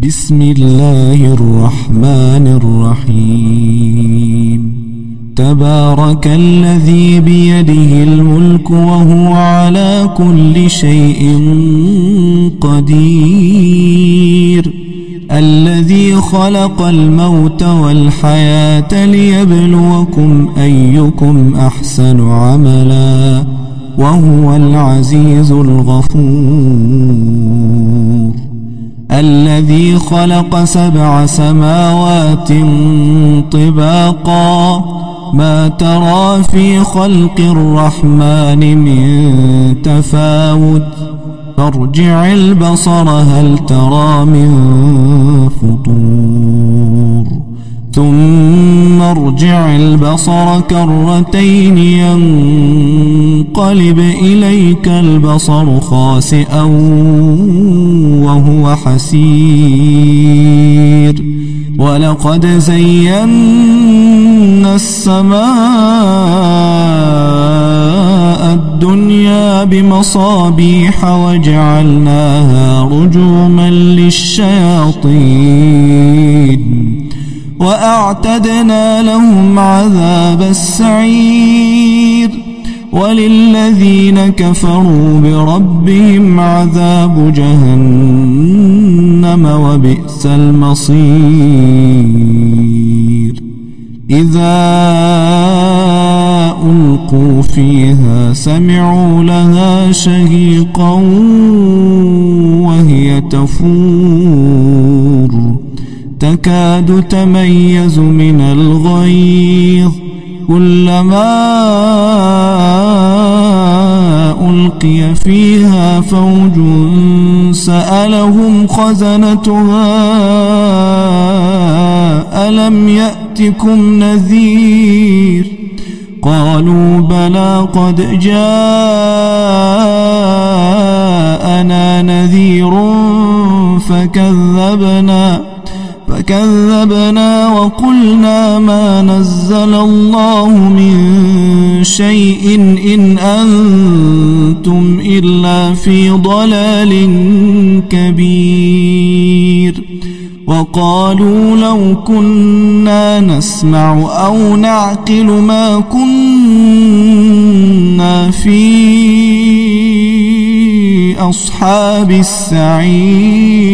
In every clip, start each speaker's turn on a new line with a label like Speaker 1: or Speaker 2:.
Speaker 1: بسم الله الرحمن الرحيم تبارك الذي بيده الملك وهو على كل شيء قدير الذي خلق الموت والحياة ليبلوكم أيكم أحسن عملا وهو العزيز الغفور الذي خلق 7 سماوات طباقا ما ترى في خلق الرحمن من تفاوت فارجع البصر هل ترى من فطور ثم ارجع البصر كرتين ينقلب إليك البصر خاسئا وهو حسير ولقد زينا السماء الدنيا بمصابيح وجعلناها رجوما للشياطين وأعتدنا لهم عذاب السعير وللذين كفروا بربهم عذاب جهنم وبئس المصير إذا ألقوا فيها سمعوا لها شهيقا وهي تفور تكاد تميز من الغيظ كلما ألقي فيها فوج سألهم خزنتها ألم يأتكم نذير قالوا بلى قد جاءنا نذير فكذبنا وقلنا ما نزل الله من شيء إن أنتم إلا في ضلال كبير وقالوا لو كنا نسمع أو نعقل ما كنا في أصحاب السعير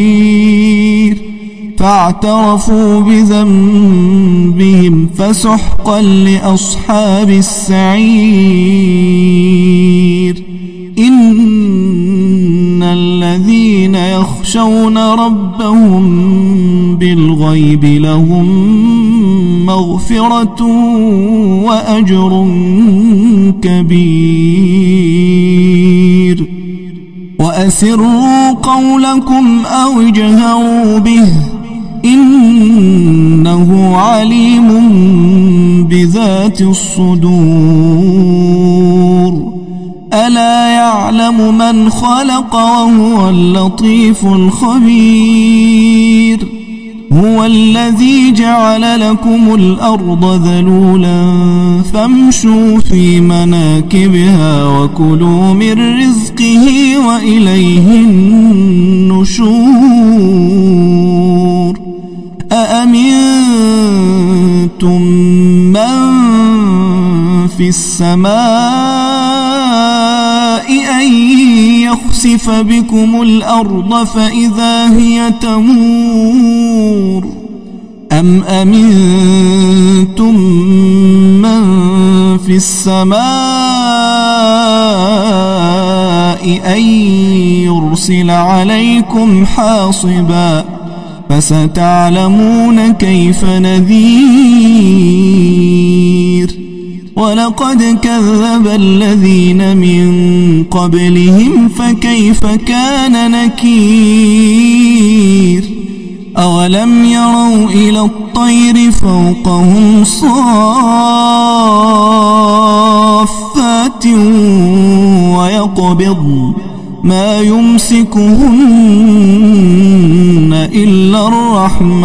Speaker 1: فاعترفوا بذنبهم فسحقا لأصحاب السعير إن الذين يخشون ربهم بالغيب لهم مغفرة وأجر كبير وأسروا قولكم أو اجهروا به إنه عليم بذات الصدور ألا يعلم من خلق وهو اللطيف الخبير هو الذي جعل لكم الأرض ذلولا فامشوا في مناكبها وكلوا من رزقه وإليه النشور أأمنتم من في السماء أن يخسف بكم الأرض فإذا هي تمور أم أمنتم من في السماء أن يرسل عليكم حاصبا فستعلمون كيف نذير ولقد كذب الذين من قبلهم فكيف كان نكير أولم يروا إلى الطير فوقهم صافات ويقبضن ما يمسكهن إلا الرحمن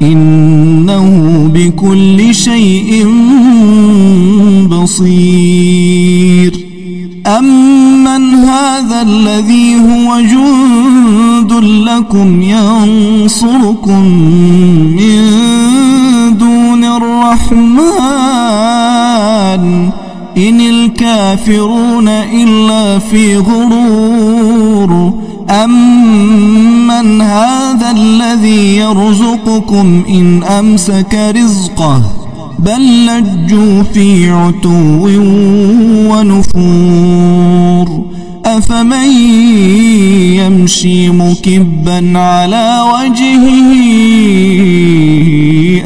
Speaker 1: إنه بكل شيء بصير أمن هذا الذي هو جند لكم ينصركم من دون الرحمن إن الكافرون إلا في غرور أمن هذا الذي يرزقكم إن أمسك رزقه بل لجوا في عتو ونفور أفمن يمشي مكبا على وجهه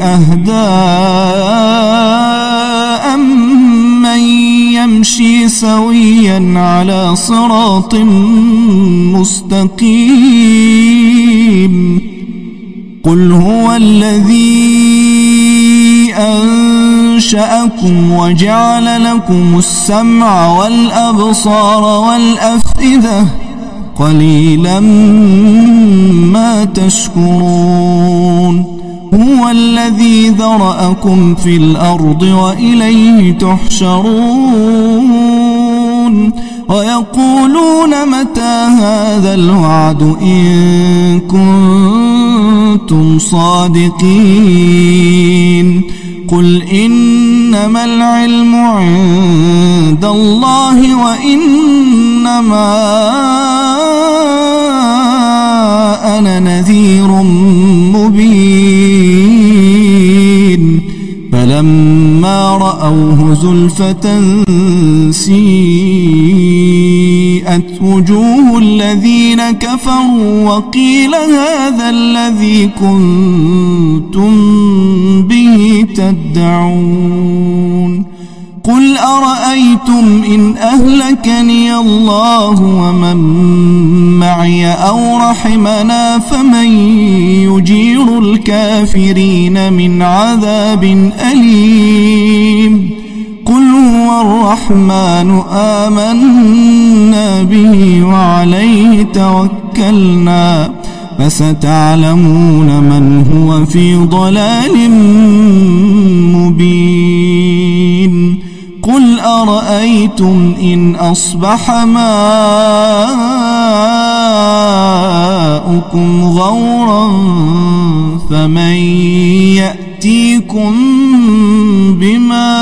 Speaker 1: أهدى أمن يمشي سويا على صراط مستقيم قل هو الذي أنشأكم وجعل لكم السمع والأبصار والأفئدة قليلا ما تشكرون هو الذي ذرأكم في الأرض وإليه تحشرون ويقولون متى هذا الوعد إن كنتم صادقين قل إنما العلم عند الله وإنما أنا نذير مبين فلما رأوه زلفة سيئت وجوه الذين كفروا وقيل هذا الذي كنتم به تدعون قل أرأيتم إن أهلكني الله ومن معي أو رحمنا فمن يجير الكافرين من عذاب أليم قل هو الرحمن آمنا به وعليه توكلنا فستعلمون من هو في ضلال مبين قل أرأيتم إن أصبح ماؤكم غورا فمن يأتيكم بماء